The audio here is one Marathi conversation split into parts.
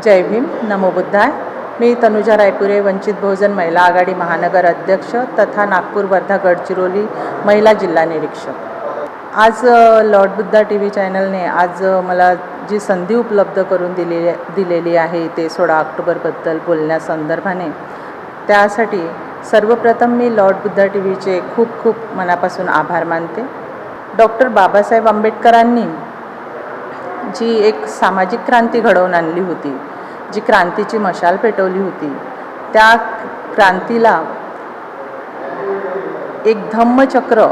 जय भीम, नमो बुद्धाय। मी तनुजा रायपुरे, वंचित बहुजन महिला आघाडी महानगर अध्यक्ष तथा नागपूर वर्धा गडचिरोली महिला जिल्हा निरीक्षक। आज लॉर्ड बुद्धा TV चॅनलने आज मला जी संधी उपलब्ध करून दिलेली आहे ते 16 ऑक्टोबरबद्दल बोलण्यासंदर्भाने, त्यासाठी सर्वप्रथम मी लॉर्ड बुद्धा TVचे खूप खूप मनापासून आभार मानते। डॉक्टर बाबासाहेब आंबेडकरांनी जी एक सामाजिक क्रांती घडवून आणली होती, जी क्रांतीची मशाल पेटवली होती, त्या क्रांतीला एक धम्मचक्र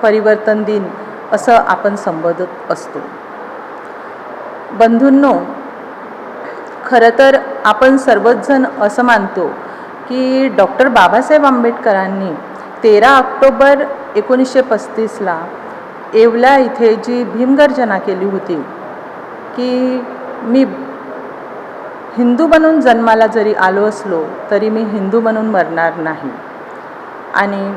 परिवर्तन दिन असं आपण संबोधत असतो। बंधूंनो, खरं तर आपण सर्वच जण असं मानतो की डॉक्टर बाबासाहेब आंबेडकरांनी 13 ऑक्टोबर 1935ला येवला इथे जी भीमगर्जना केली होती की मी हिंदू बनून जन्माला जरी आलो असलो तरी मी हिंदू म्हणून मरणार नाही। आणि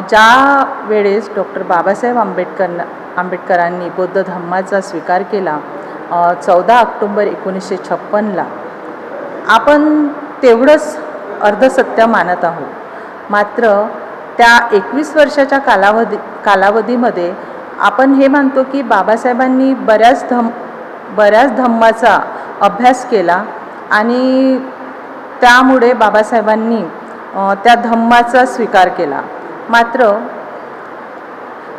ज्या वेळेस डॉक्टर बाबासाहेब आंबेडकरांनी बौद्ध धम्माचा स्वीकार केला 14 ऑक्टोबर 1956ला, आपण तेवढंच अर्धसत्य मानत आहोत। मात्र त्या 21 वर्षाच्या कालावधीमध्ये आपण हे मानतो की बाबासाहेबांनी बऱ्याच धम्माचा अभ्यास केला आणि त्यामुळे बाबासाहेबांनी त्या धम्माचा स्वीकार केला। मात्र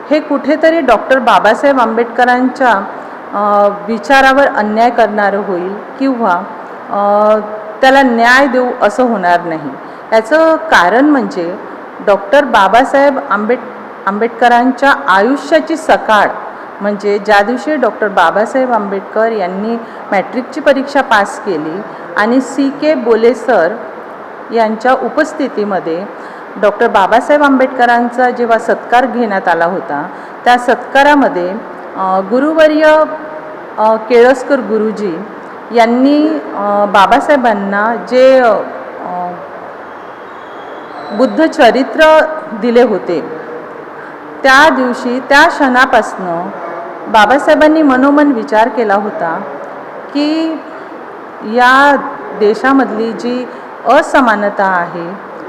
हे कुठेतरी डॉक्टर बाबासाहेब आंबेडकरांच्या विचारावर अन्याय करणारं होईल किंवा त्याला न्याय देऊ असं होणार नाही। याचं कारण म्हणजे डॉक्टर बाबासाहेब आंबेडकरांच्या आयुष्याची सकाळ, म्हणजे ज्या दिवशी डॉक्टर बाबासाहेब आंबेडकर यांनी मॅट्रिकची परीक्षा पास केली आणि CK बोले सर यांच्या उपस्थितीमध्ये डॉक्टर बाबासाहेब आंबेडकरांचा जेव्हा सत्कार घेण्यात आला होता, त्या सत्कारामध्ये गुरुवर्य केळस्कर गुरुजी यांनी बाबासाहेबांना जे बुद्ध चरित्र दिले होते, त्या दिवशी त्या क्षणापासून बाबासाहेबांनी मनोमन विचार केला होता की या देशामधली जी असमानता आहे,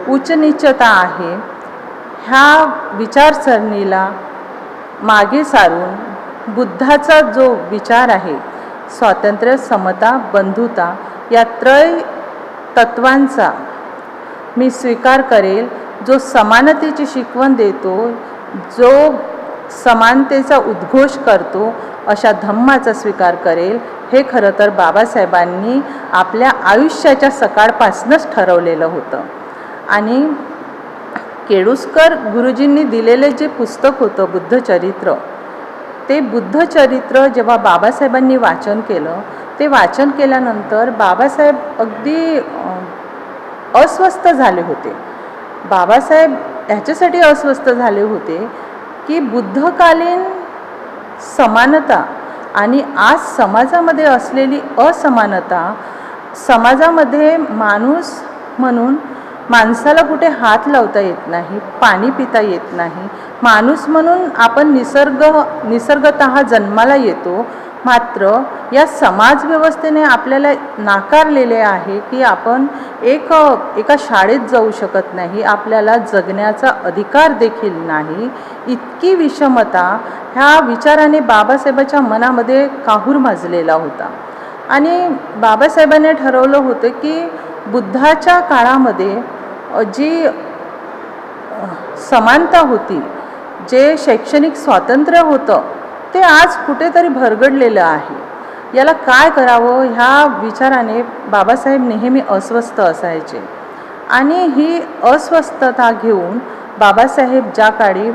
उच्चनीचता आहे, ह्या विचारसरणीला मागे सारून बुद्धाचा जो विचार आहे, स्वातंत्र्य, समता, बंधुता या त्रय तत्वांचा मी स्वीकार करेल, जो समानतेची शिकवण देतो, जो समानतेचा उद्घोष करतो, अशा धम्माचा स्वीकार करेल। हे खरं तर बाबासाहेबांनी आपल्या आयुष्याच्या सकाळपासूनच ठरवलेलं होतं। आणि केळुस्कर गुरुजींनी दिलेले जे पुस्तक होतं बुद्ध चरित्र, ते बुद्ध चरित्र जेव्हा बाबासाहेबांनी वाचन केलं, ते वाचन केल्यानंतर बाबासाहेब अगदी अस्वस्थ झाले होते। बाबासाहेब ह्याच्यासाठी अस्वस्थ झाले होते की बुद्धकालीन समानता आणि आज समाजामध्ये असलेली असमानता, समाजामध्ये माणूस म्हणून माणसाला कुठे हात लावता येत नाही, पाणी पिता येत नाही, माणूस म्हणून आपण निसर्गतः जन्माला येतो। मात्र या समाजव्यवस्थेने आपल्याला नाकारलेले आहे की आपण एका शाळेत जाऊ शकत नाही, आपल्याला जगण्याचा अधिकार देखील नाही। इतकी विषमता ह्या विचाराने बाबासाहेबांच्या मनामध्ये काहूर माजलेला होता। आणि बाबासाहेबांनी ठरवलं होतं की बुद्धाच्या काळामध्ये जी समानता होती, जे शैक्षणिक स्वातंत्र्य होतं, ते आज कुठेतरी भरगडलेलं आहे। याला काय करावं ह्या विचाराने बाबासाहेब नेहमी अस्वस्थ असायचे। आणि ही अस्वस्थता घेऊन बाबासाहेब ज्या काळी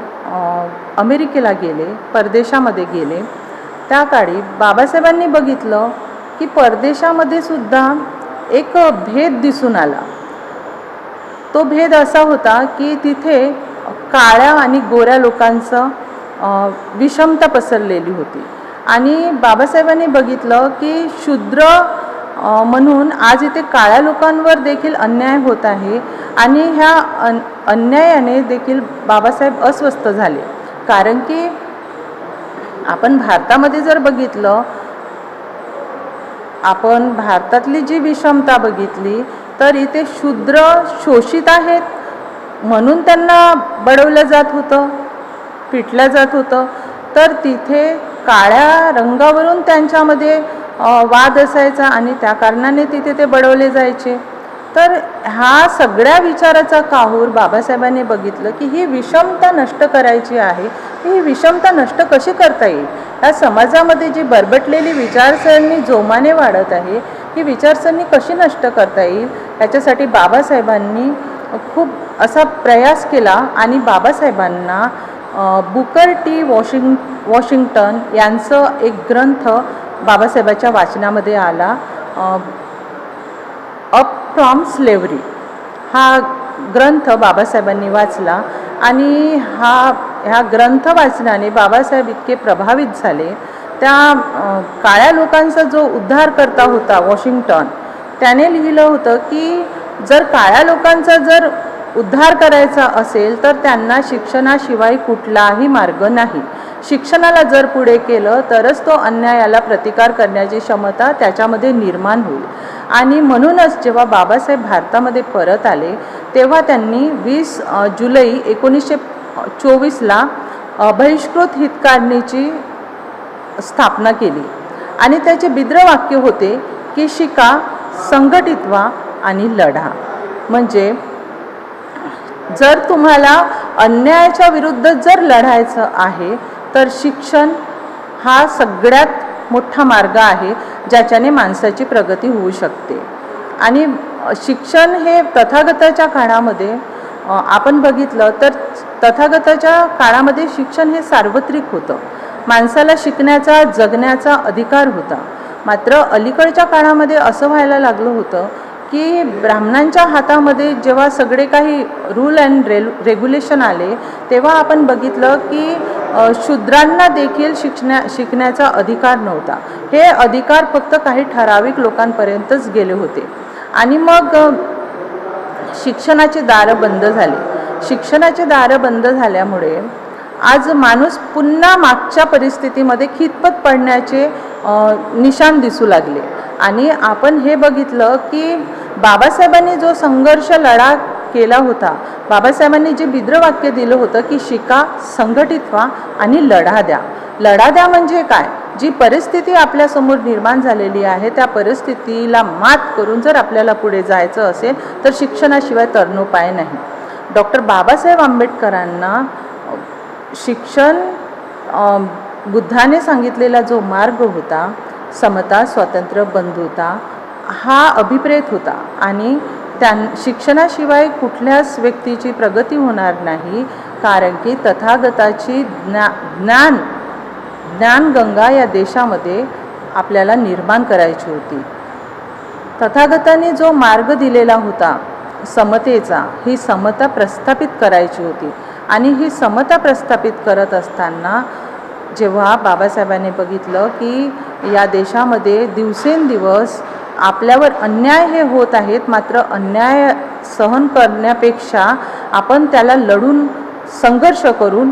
अमेरिकेला गेले, परदेशामध्ये गेले, त्या काळी बाबासाहेबांनी बघितलं की परदेशामध्ये सुद्धा एक भेद दिसून आला। तो भेद असा होता की तिथे काळ्या आणि गोऱ्या लोकांचं विषमता पसरलेली होती। आणि बाबासाहेबांनी बघितलं की शूद्र म्हणून आज इथे काळ्या लोकांवर देखील अन्याय होत आहे। आणि ह्या अन्यायाने देखील बाबासाहेब अस्वस्थ झाले, कारण की आपण भारतामध्ये जर बघितलं, आपण भारतातली जी विषमता बघितली तर इथे शूद्र शोषित आहेत म्हणून त्यांना बडवलं जात होतं, पिटलं जात होतं. तर तिथे काळ्या रंगावरून त्यांच्यामध्ये वाद असायचा आणि त्या कारणाने तिथे ते बडवले जायचे. तर हा सगळ्या विचाराचा काहूर बाबासाहेबांनी बघितलं की ही विषमता नष्ट करायची आहे. ही विषमता नष्ट कशी करता येईल? या समाजामध्ये जी बरबटलेली विचारसरणी जोमाने वाढत आहे, ही विचारसरणी कशी नष्ट करता येईल याच्यासाठी बाबासाहेबांनी खूप असा प्रयास केला. आणि बाबासाहेबांना बुकर टी वॉशिंग्टन यांचं एक ग्रंथ बाबासाहेबाच्या वाचनामध्ये आला, अप फ्रॉम स्लेव्हरी. हा ग्रंथ बाबासाहेबांनी वाचला आणि ह्या ग्रंथ वाचनाने बाबासाहेब इतके प्रभावित झाले. त्या काळ्या लोकांचा जो उद्धार करता होता वॉशिंग्टन, त्याने लिहिलं होतं की जर काळ्या लोकांचा जर उद्धार करायचा असेल तर त्यांना शिक्षणाशिवाय कुठलाही मार्ग नाही. शिक्षणाला जर पुढे केलं तरच तो अन्यायाला प्रतिकार करण्याची क्षमता त्याच्यामध्ये निर्माण होईल. आणि म्हणूनच जेव्हा बाबासाहेब भारतामध्ये परत आले तेव्हा त्यांनी 20 जुलै 1924ला बहिष्कृत हितकारणीची स्थापना केली. आणि त्याचे बिद्रवाक्य होते की शिका, संघटित व्हा आणि लढा. म्हणजे जर तुम्हाला अन्यायाच्या विरुद्ध जर लढायचं आहे तर शिक्षण हा सगळ्यात मोठा मार्ग आहे ज्याच्याने माणसाची प्रगती होऊ शकते. आणि शिक्षण हे तथागताच्या काळामध्ये आपण बघितलं तर तथागताच्या काळामध्ये शिक्षण हे सार्वत्रिक होतं. माणसाला शिकण्याचा, जगण्याचा अधिकार होता. मात्र अलीकडच्या काळामध्ये असं व्हायला लागलं होतं की ब्राह्मणांच्या हातामध्ये जेव्हा सगळे काही रूल अँड रेग्युलेशन आले तेव्हा आपण बघितलं की शूद्रांना देखील शिकण्याचा अधिकार नव्हता. हे अधिकार फक्त काही ठराविक लोकांपर्यंतच गेले होते. आणि मग शिक्षणाची दारं बंद झाली. शिक्षणाची दारं बंद झाल्यामुळे आज माणूस पुन्हा मागच्या परिस्थितीमध्ये खितपत पडण्याचे निशाण दिसू लागले. आणि आपण हे बघितलं की बाबासाहेबांनी जो संघर्ष लढा केला होता, बाबासाहेबांनी जे बिद्रवाक्य दिलं होतं की शिका, संघटित व्हा आणि लढा द्या. लढा द्या म्हणजे काय? जी परिस्थिती आपल्यासमोर निर्माण झालेली आहे त्या परिस्थितीला मात करून जर आपल्याला पुढे जायचं असेल तर शिक्षणाशिवाय तरणोपाय नाही. डॉक्टर बाबासाहेब आंबेडकरांना शिक्षण बुद्धाने सांगितलेला जो मार्ग होता, समता, स्वातंत्र्य, बंधुता, हा अभिप्रेत होता. आणि शिक्षणाशिवाय कुठल्याच व्यक्तीची प्रगती होणार नाही. कारण की तथागताची ज्ञानगंगा या देशामध्ये आपल्याला निर्माण करायची होती. तथागताने जो मार्ग दिलेला होता समतेचा, ही समता प्रस्थापित करायची होती. आणि ही समता प्रस्थापित करत असताना जेव्हा बाबासाहेबांनी बघितलं की या देशामध्ये दिवसेंदिवस आपल्यावर अन्याय हे होत आहेत, मात्र अन्याय सहन करण्यापेक्षा आपण त्याला लढून संघर्ष करून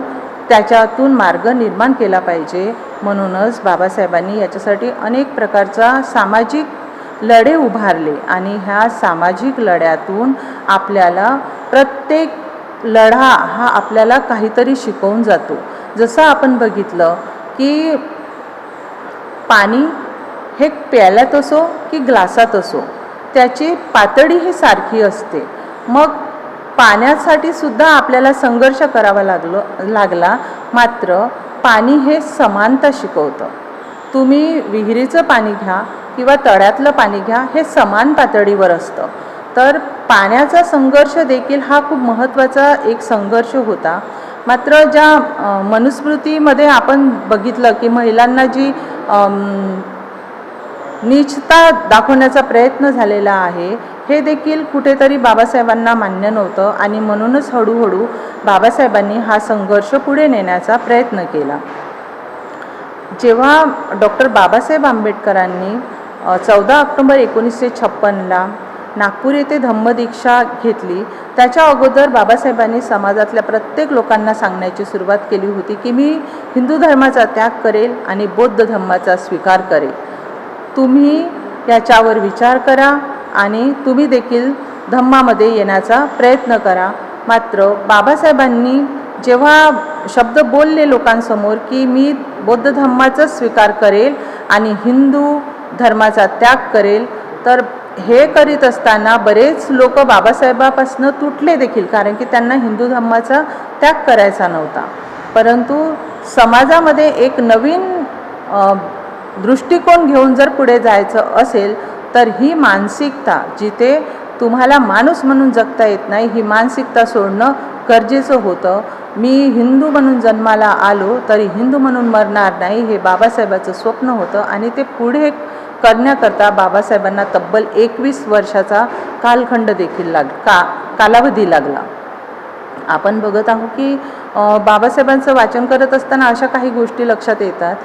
त्याच्यातून मार्ग निर्माण केला पाहिजे. म्हणूनच बाबासाहेबांनी याच्यासाठी अनेक प्रकारचा सामाजिक लढे उभारले. आणि ह्या सामाजिक लढ्यातून आपल्याला प्रत्येक लढा हा आपल्याला काहीतरी शिकवून जातो. जसं आपण बघितलं की पाणी हे प्यायल्यात असो की ग्लासात असो त्याची पातळी ही सारखी असते. मग पाण्यासाठी सुद्धा आपल्याला संघर्ष करावा लागला. मात्र पाणी हे समानता शिकवतं. तुम्ही विहिरीचं पाणी घ्या किंवा तळ्यातलं पाणी घ्या, हे समान पातळीवर असतं. तर पाण्याचा संघर्ष देखील हा खूप महत्त्वाचा एक संघर्ष होता. मात्र ज्या मनुस्मृतीमध्ये आपण बघितलं की महिलांना जी नीचता दाखवण्याचा प्रयत्न झालेला आहे, हे देखील कुठेतरी बाबासाहेबांना मान्य नव्हतं. आणि म्हणूनच हळूहळू बाबासाहेबांनी हा संघर्ष पुढे नेण्याचा प्रयत्न केला. जेव्हा डॉक्टर बाबासाहेब आंबेडकरांनी 14 ऑक्टोबर 1956ला नागपूर येथे धम्मदीक्षा घेतली, त्याच्या अगोदर बाबासाहेबांनी समाजातल्या प्रत्येक लोकांना सांगण्याची सुरुवात केली होती की मी हिंदू धर्माचा त्याग करेल आणि बौद्ध धर्माचा स्वीकार करेल. तुम्ही याच्यावर विचार करा आणि तुम्ही देखील धम्मामध्ये येण्याचा प्रयत्न करा. मात्र बाबासाहेबांनी जेव्हा शब्द बोलले लोकांसमोर की मी बौद्ध धम्माचा स्वीकार करेल आणि हिंदू धर्माचा त्याग करेल, तर हे करीत असताना बरेच लोक बाबासाहेबापासून तुटले देखील, कारण की त्यांना हिंदू धर्माचा त्याग करायचा नव्हता. परंतु समाजामध्ये एक नवीन दृष्टिकोन घेऊन जर पुढे जायचं असेल तर ही मानसिकता, जिथे तुम्हाला माणूस म्हणून जगता येत नाही, ही मानसिकता सोडणं गरजेचं होतं. मी हिंदू म्हणून जन्माला आलो तरी हिंदू म्हणून मरणार नाही, हे बाबासाहेबाचं स्वप्न होतं आणि ते पुढे करण्याकरता बाबासाहेबांना तब्बल 21 वर्षाचा कालखंड देखील कालावधी लागला. आपण बघत आहोत की बाबासाहेबांचं वाचन करत असताना अशा काही गोष्टी लक्षात येतात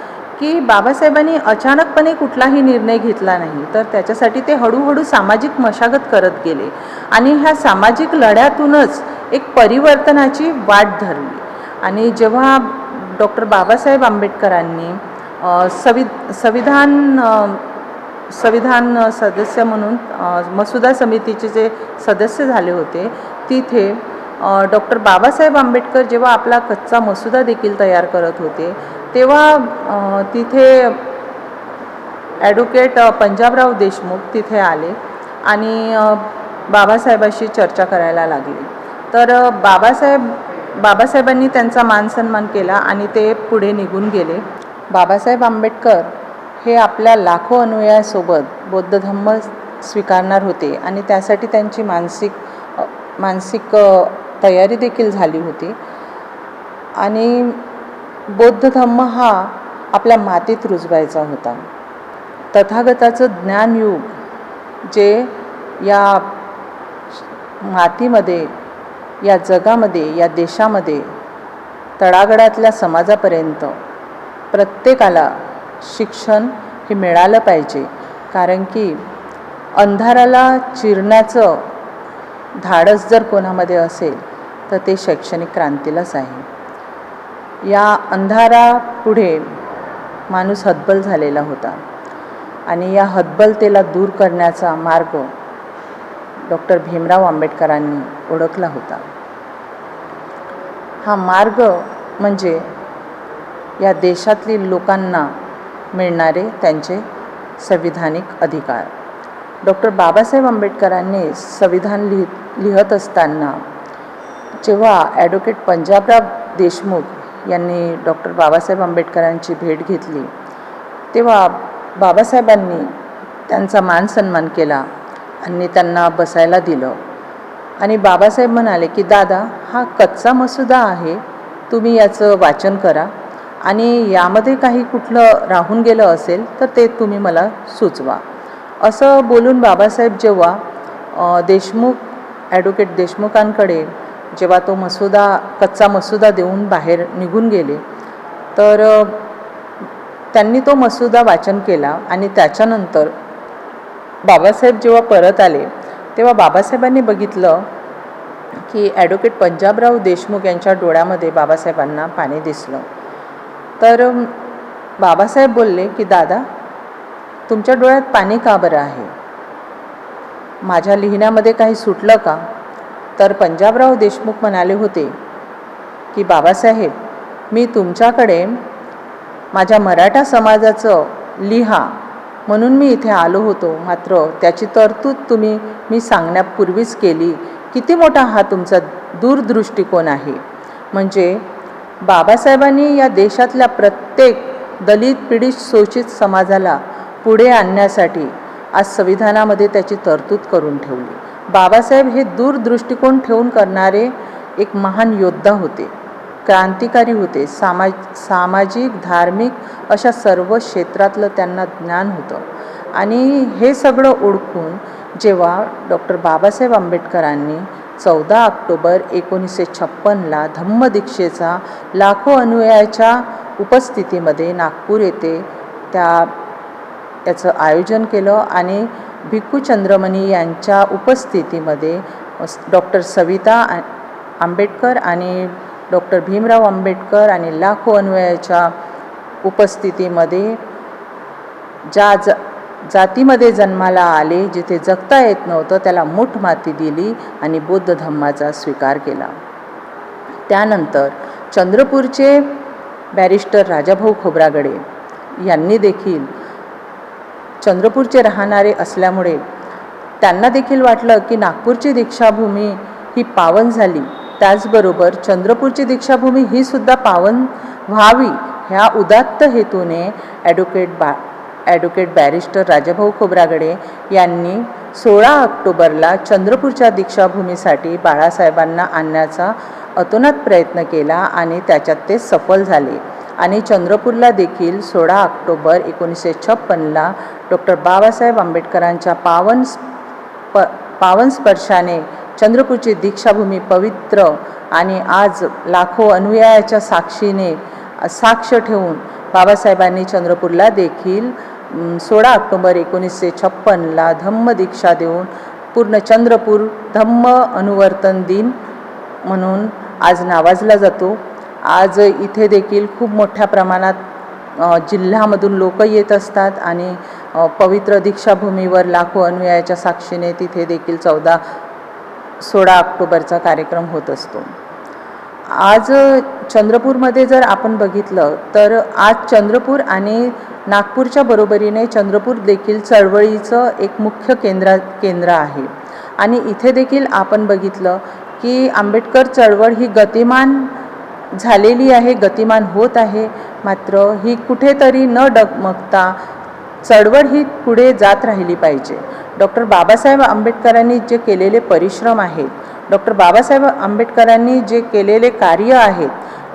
की बाबासाहेबांनी अचानकपणे कुठलाही निर्णय घेतला नाही, तर त्याच्यासाठी ते हळूहळू सामाजिक मशागत करत गेले आणि ह्या सामाजिक लढ्यातूनच एक परिवर्तनाची वाट धरली. आणि जेव्हा डॉक्टर बाबासाहेब आंबेडकरांनी संविधान सदस्य म्हणून मसुदा समितीचे जे सदस्य झाले होते, तिथे डॉक्टर बाबासाहेब आंबेडकर जेव्हा आपला कच्चा मसुदा देखील तयार करत होते, तेव्हा तिथे ॲडव्होकेट पंजाबराव देशमुख तिथे आले आणि बाबासाहेबांशी चर्चा करायला लागले. तर बाबासाहेबांनी त्यांचा मानसन्मान केला आणि ते पुढे निघून गेले. बाबासाहेब आंबेडकर हे आपल्या लाखो अनुयायांसोबत बौद्ध धम्म स्वीकारणार होते आणि त्यासाठी त्यांची मानसिक तयारी देखील झाली होती. आणि बौद्ध धम्म हा आपल्या मातीत रुजवायचा होता. तथागताचं ज्ञानयुग जे या मातीमध्ये, या जगामध्ये, या देशामध्ये तळागाळातल्या समाजापर्यंत प्रत्येकाला शिक्षण हे मिळालं पाहिजे, कारण की अंधाराला चिरण्याचं धाडस जर कोणामध्ये असेल तर ते शैक्षणिक क्रांतीलाच आहे. या अंधारापुढे माणूस हतबल झालेला होता आणि या हतबलतेला दूर करण्याचा मार्ग डॉक्टर भीमराव आंबेडकरांनी ओळखला होता. हा मार्ग म्हणजे या देशातील लोकांना मिळणारे त्यांचे संविधानिक अधिकार. डॉक्टर बाबासाहेब आंबेडकरांनी संविधान लिहत असताना जेव्हा ॲडव्होकेट पंजाबराव देशमुख यांनी डॉक्टर बाबासाहेब आंबेडकरांची भेट घेतली, तेव्हा बाबासाहेबांनी त्यांचा मानसन्मान केला आणि त्यांना बसायला दिलं. आणि बाबासाहेब म्हणाले की दादा, हा कच्चा मसुदा आहे, तुम्ही याचं वाचन करा आणि यामध्ये काही कुठलं राहून गेलं असेल तर ते तुम्ही मला सुचवा. असं बोलून बाबासाहेब जेव्हा ॲडव्होकेट देशमुखांकडे जेव्हा तो कच्चा मसुदा देऊन बाहेर निघून गेले, तर त्यांनी तो मसुदा वाचन केला आणि त्याच्यानंतर बाबासाहेब जेव्हा परत आले तेव्हा बाबासाहेबांनी बघितलं की ॲडव्होकेट पंजाबराव देशमुख यांच्या डोळ्यामध्ये बाबासाहेबांना पाणी दिसलं. तर बाबासाहेब बोलले की दादा, तुमच्या डोळ्यात पाणी का बरं आहे? माझ्या लिहिण्यामध्ये काही सुटलं का? तर पंजाबराव देशमुख म्हणाले होते की बाबासाहेब, मी तुमच्याकडे माझ्या मराठा समाजाचं लिहा म्हणून मी इथे आलो होतो, मात्र त्याची तरतूद मी सांगण्यापूर्वीच केली. किती मोठा हा तुमचा दूरदृष्टिकोन आहे. म्हणजे बाबासाहेबांनी या देशातल्या प्रत्येक दलित, पीडित, शोषित समाजाला पुढे आणण्यासाठी आज संविधानामध्ये त्याची तरतूद करून ठेवली. बाबासाहेब हे दूरदृष्टिकोन ठेवून करणारे एक महान योद्धा होते, क्रांतिकारी होते. सामाजिक, धार्मिक अशा सर्व क्षेत्रातलं त्यांना ज्ञान होतं. आणि हे सगळं ओळखून जेव्हा डॉक्टर बाबासाहेब आंबेडकरांनी 14 ऑक्टोबर 1956ला धम्मदीक्षेचा लाखो अनुयायाच्या उपस्थितीमध्ये नागपूर येथे याचं आयोजन केलं आणि भिक्खू चंद्रमणी यांच्या उपस्थितीमध्ये डॉक्टर सविता आंबेडकर आणि डॉक्टर भीमराव आंबेडकर आणि लाखो अनुयायाच्या उपस्थितीमध्ये जातीमध्ये जन्माला आले, जिथे जगता येत नव्हतं त्याला मूठ माती दिली आणि बौद्ध धम्माचा स्वीकार केला. त्यानंतर चंद्रपूरचे बॅरिस्टर राजाभाऊ खोब्रागडे यांनी देखील चंद्रपूरचे राहणारे असल्यामुळे त्यांना देखील वाटलं की नागपूरची दीक्षाभूमी ही पावन झाली, त्याचबरोबर चंद्रपूरची दीक्षाभूमी ही सुद्धा पावन व्हावी ह्या उदात्त हेतूने ॲडव्होकेट बॅरिस्टर राजाभाऊ खोब्रागडे यांनी 16 ऑक्टोबरला चंद्रपूरच्या दीक्षाभूमीसाठी बाळासाहेबांना आणण्याचा अतोनात प्रयत्न केला आणि त्याच्यात ते सफल झाले. आणि चंद्रपूरला देखील 16 ऑक्टोबर 1956ला डॉक्टर बाबासाहेब आंबेडकरांच्या पावन स्पर्शाने चंद्रपूरची दीक्षाभूमी पवित्र आणि आज लाखो अनुयायाच्या साक्ष ठेवून बाबासाहेबांनी चंद्रपूरला देखील 16 ऑक्टोबर 1956ला धम्म दीक्षा देऊन पूर्ण चंद्रपूर धम्म अनुवर्तन दिन म्हणून आज नावाजला जातो. आज इथे देखील खूप मोठ्या प्रमाणात जिल्ह्यामधून लोक येत असतात आणि पवित्र दीक्षाभूमीवर लाखो अनुयायाच्या साक्षीने तिथे देखील 16 ऑक्टोबरचा कार्यक्रम होत असतो. आज चंद्रपूरमध्ये जर आपण बघितलं तर आज चंद्रपूर आणि नागपूरच्या बरोबरीने चंद्रपूर देखील चळवळीचं एक मुख्य केंद्र आहे. आणि इथे देखील आपण बघितलं की आंबेडकर चळवळ ही गतिमान झालेली आहे, गतिमान होत आहे. मात्र ही कुठेतरी न डगमगता चळवळ ही पुढे जात राहिली पाहिजे. डॉक्टर बाबासाहेब आंबेडकरांनी जे केलेले परिश्रम आहेत, डॉक्टर बाबासाहेब आंबेडकरांनी जे केलेले कार्य आहेत,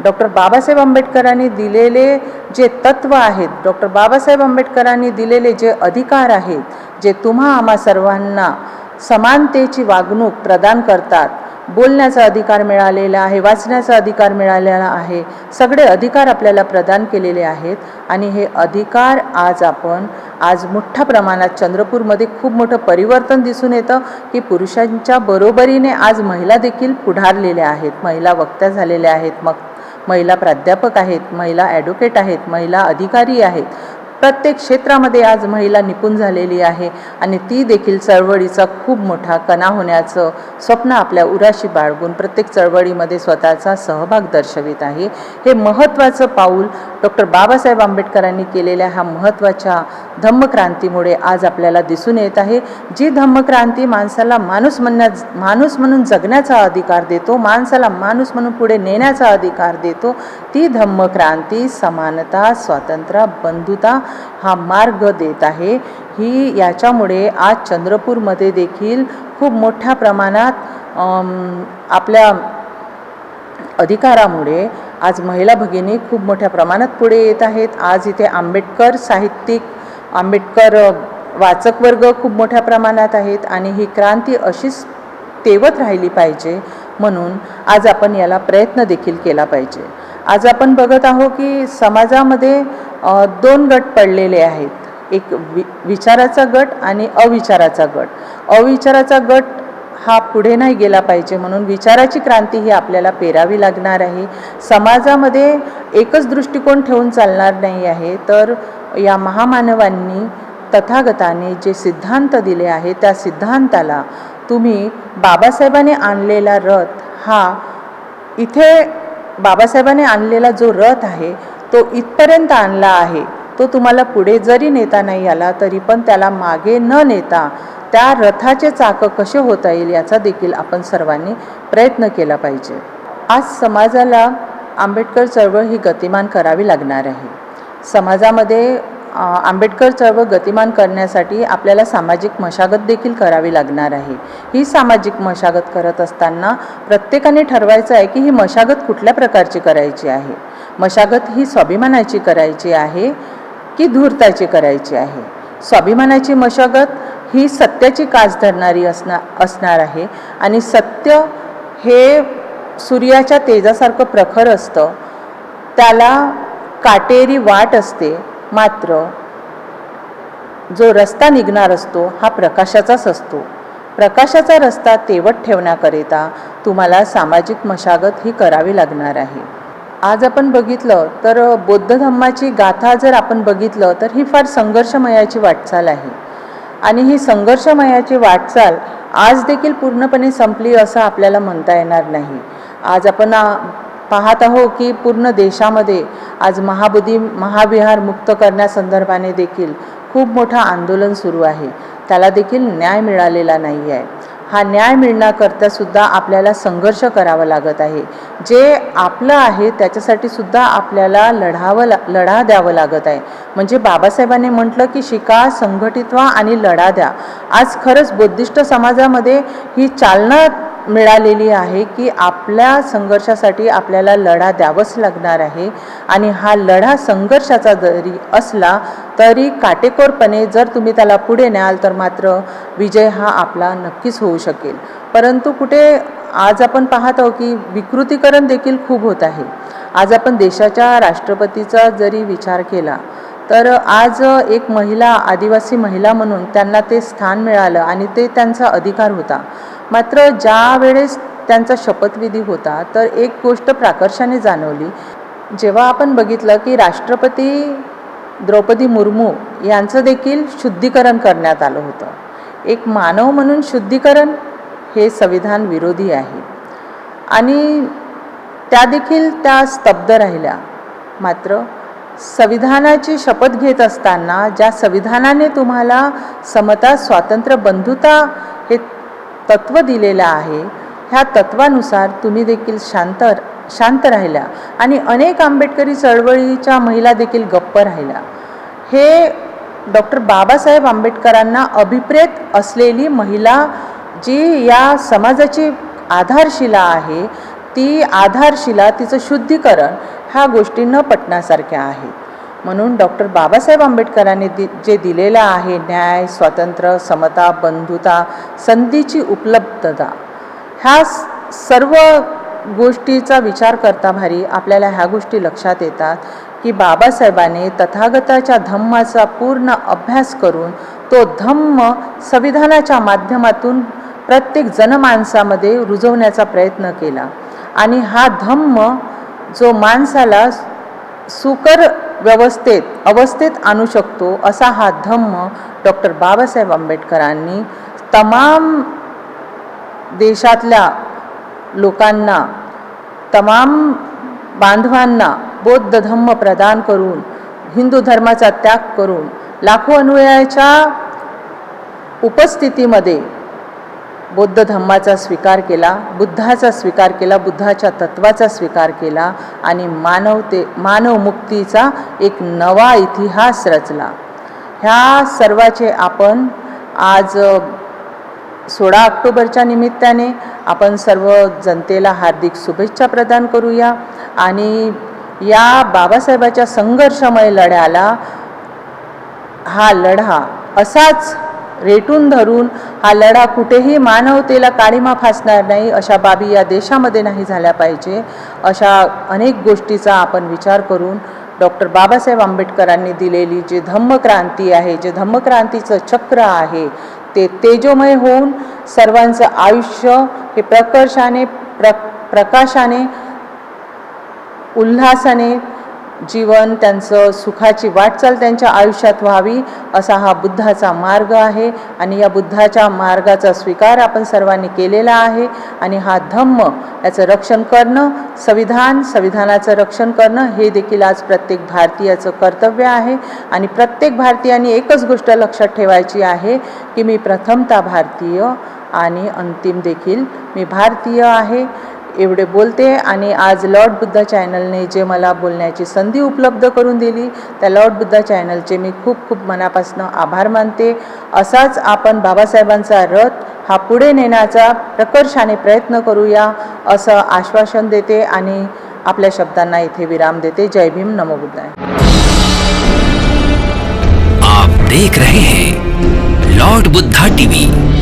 डॉक्टर बाबासाहेब आंबेडकरांनी दिलेले जे तत्त्व आहेत, डॉक्टर बाबासाहेब आंबेडकरांनी दिलेले जे अधिकार आहेत, जे तुम्हा आम्हा सर्वांना समानतेची वागणूक प्रदान करतात, बोलण्याचा अधिकार मिळालेला आहे, वाचण्याचा अधिकार मिळालेला आहे, सगळे अधिकार आपल्याला प्रदान केलेले आहेत. आणि हे अधिकार आज मोठ्या प्रमाणात चंद्रपूरमध्ये खूप मोठं परिवर्तन दिसून येतं की पुरुषांच्या बरोबरीने आज महिला देखील पुढारलेल्या आहेत, महिला वक्त्या झालेल्या आहेत, मग महिला प्राध्यापक आहेत, महिला ॲडव्होकेट आहेत, महिला अधिकारी आहेत. प्रत्येक क्षेत्रामध्ये आज महिला निपुण झालेली आहे आणि ती देखील चळवळीचा खूप मोठा कणा होण्याचं स्वप्न आपल्या उराशी बाळगून प्रत्येक चळवळीमध्ये स्वतःचा सहभाग दर्शवित आहे. हे महत्त्वाचं पाऊल डॉक्टर बाबासाहेब आंबेडकरांनी केलेल्या ह्या महत्त्वाच्या धम्मक्रांतीमुळे आज आपल्याला दिसून येत आहे. जी धम्मक्रांती माणसाला माणूस म्हणून जगण्याचा अधिकार देतो, माणसाला माणूस म्हणून पुढे नेण्याचा अधिकार देतो, ती धम्मक्रांती समानता, स्वातंत्र्य, बंधुता हा मार्ग देत आहे. याच्यामुळे आज चंद्रपूरमध्ये देखील खूप मोठ्या प्रमाणात आपल्या अधिकारामुळे आज महिला भगिनी खूप मोठ्या प्रमाणात पुढे येत आहेत. आज इथे आंबेडकर साहित्यिक, आंबेडकर वाचक वर्ग खूप मोठ्या प्रमाणात आहेत आणि ही क्रांती अशीच तेवत राहिली पाहिजे म्हणून आज आपण याला प्रयत्न देखील केला पाहिजे. आज आपण बघत आहोत की समाजामध्ये 2 गट पडलेले आहेत, एक विचाराचा गट आणि अविचाराचा गट. अविचाराचा गट हा पुढे नाही गेला पाहिजे म्हणून विचाराची क्रांती ही आपल्याला पेरावी लागणार आहे. समाजामध्ये एकच दृष्टिकोन ठेवून चालणार नाही आहे, तर या महामानवांनी तथागतांनी जे सिद्धांत दिले आहे त्या सिद्धांताला तुम्ही बाबासाहेबांनी आणलेला रथ हा इथे बाबासाहेबांनी आणलेला जो रथ आहे तो इथपर्यंत आणला आहे. तो तुम्हाला पुढे जरी नेता नाही आला तरी पण त्याला मागे न नेता त्या रथाचे चाकं कसे होता येईल याचा देखील आपण सर्वांनी प्रयत्न केला पाहिजे. आज समाजाला आंबेडकर चळवळ ही गतिमान करावी लागणार आहे. समाजामध्ये आंबेडकर चळवळ गतिमान करण्यासाठी आपल्याला सामाजिक मशागत देखील करावी लागणार आहे. ही सामाजिक मशागत करत असताना प्रत्येकाने ठरवायचं आहे की ही मशागत कुठल्या प्रकारची करायची आहे. मशागत ही स्वाभिमानाची करायची आहे की धूर्ताची करायची आहे. स्वाभिमानाची मशागत ही सत्याची कास धरणारी असणार आहे आणि सत्य हे सूर्याच्या तेजासारखं प्रखर असतं, त्याला काटेरी वाट असते. मात्र जो रस्ता निघणार असतो हा प्रकाशाचाच असतो. प्रकाशाचा रस्ता तेवत ठेवण्याकरिता तुम्हाला सामाजिक मशागत ही करावी लागणार आहे. आज आपण बघितलं तर बौद्ध धम्माची गाथा जर आपण बघितलं तर ही फार संघर्षमयाची वाटचाल आहे आणि ही संघर्षमयाची वाटचाल आज देखील पूर्णपणे संपली असं आपल्याला म्हणता येणार नाही. आज आपण पाहत आहोत की पूर्ण देशामध्ये आज महाविहार मुक्त करण्यासंदर्भाने देखील खूप मोठं आंदोलन सुरू आहे. त्याला देखील न्याय मिळालेला नाही आहे. हा न्याय मिळण्याकरता सुद्धा आपल्याला संघर्ष करावा लागत आहे. जे आपलं आहे त्याच्यासाठी सुद्धा आपल्याला लढा द्यावं लागत आहे. म्हणजे बाबासाहेबांनी म्हटलं की शिका, संघटित व्हा आणि लढा द्या. आज खरंच बुद्धिस्ट समाजामध्ये ही चालना मिळालेली आहे की आपल्या संघर्षासाठी आपल्याला लढा द्यावाच लागणार आहे आणि हा लढा संघर्षाचा जरी असला तरी काटेकोरपणे जर तुम्ही त्याला पुढे न्याल तर मात्र विजय हा आपला नक्कीच होऊ शकेल. परंतु कुठे आज आपण पाहत आहोत की विकृतीकरण देखील खूप होत आहे. आज आपण देशाच्या राष्ट्रपतीचा जरी विचार केला तर आज एक महिला, आदिवासी महिला म्हणून त्यांना ते स्थान मिळालं आणि ते त्यांचा अधिकार होता. मात्र ज्या वेळेस त्यांचा शपथविधी होता तर एक गोष्ट प्राकर्षाने जाणवली. जेव्हा आपण बघितलं की राष्ट्रपती द्रौपदी मुर्मू यांचं देखील शुद्धीकरण करण्यात आलं होतं. एक मानव म्हणून शुद्धीकरण हे संविधान विरोधी आहे आणि त्या देखील त्या स्तब्ध राहिल्या. मात्र संविधानाची शपथ घेत असताना ज्या संविधानाने तुम्हाला समता, स्वातंत्र्य, बंधुता हे तत्व दिलेलं आहे, ह्या तत्वानुसार तुम्ही देखील शांत राहिल्या आणि अनेक आंबेडकरी चळवळीच्या महिला देखील गप्प राहिल्या. हे डॉक्टर बाबासाहेब आंबेडकरांना अभिप्रेत असलेली महिला जी या समाजाची आधारशिला आहे, ती आधारशिला, तिचं शुद्धीकरण ह्या गोष्टी न पटण्यासारख्या आहेत. म्हणून डॉक्टर बाबासाहेब आंबेडकरांनी जे दिलेलं आहे न्याय, स्वातंत्र्य, समता, बंधुता, संधीची उपलब्धता, ह्या सर्व गोष्टीचा विचार करता भारी आपल्याला ह्या गोष्टी लक्षात येतात की बाबासाहेबांनी तथागताच्या धम्माचा पूर्ण अभ्यास करून तो धम्म संविधानाच्या माध्यमातून प्रत्येक जनमानसामध्ये रुजवण्याचा प्रयत्न केला आणि हा धम्म जो माणसाला सुकर अवस्थेत आणू शकतो असा हा धम्म डॉक्टर बाबासाहेब आंबेडकरांनी तमाम देशातल्या लोकांना, तमाम बांधवांना बौद्ध धम्म प्रदान करून, हिंदू धर्माचा त्याग करून, लाखो अनुयायाच्या उपस्थितीमध्ये बौद्ध धम्माचा स्वीकार केला, बुद्धाचा स्वीकार केला, बुद्धाच्या तत्वाचा स्वीकार केला आणि मानवमुक्तीचा एक नवा इतिहास रचला. ह्या सर्वाचे आपण आज 16 ऑक्टोबरच्या निमित्ताने आपण सर्व जनतेला हार्दिक शुभेच्छा प्रदान करूया आणि या बाबासाहेबाच्या संघर्षमय लढ्याला, हा लढा असाच रेटून धरून, हा लढा कुठेही मानवतेला काळीमा फासणार नाही अशा बाबी या देशामध्ये नाही झाल्या पाहिजे. अशा अनेक गोष्टीचा आपण विचार करून डॉक्टर बाबासाहेब आंबेडकरांनी दिलेली जे धम्मक्रांती आहे, जे धम्मक्रांतीचं चक्र आहे, ते तेजोमय होऊन सर्वांचं आयुष्य हे प्रकाशाने, उल्हासाने जीवन, त्यांचं सुखाची वाटचाल त्यांच्या आयुष्यात व्हावी असा हा बुद्धाचा मार्ग आहे आणि या बुद्धाच्या मार्गाचा स्वीकार आपण सर्वांनी केलेला आहे आणि हा धम्म याचं रक्षण करणं, संविधानाचं रक्षण करणं हे देखील आज प्रत्येक भारतीयाचं कर्तव्य आहे. आणि प्रत्येक भारतीयांनी एकच गोष्ट लक्षात ठेवायची आहे की मी प्रथमतः भारतीय आणि अंतिम देखील मी भारतीय आहे एवढे बोलते. आणि आज लॉर्ड बुद्धा चॅनलने जे मला बोलण्याची संधी उपलब्ध करून दिली त्या लॉर्ड बुद्धा चॅनलचे मी खूप खूप मनापासून आभार मानते. असाच आपण बाबासाहेबांचा रथ हा पुढे नेण्याचा प्रकर्षाने प्रयत्न करूया असं आश्वासन देते आणि आपल्या शब्दांना इथे विराम देते. जय भीम, नमो बुद्धाय. आप देख रहे हैं लॉर्ड बुद्धा टीवी.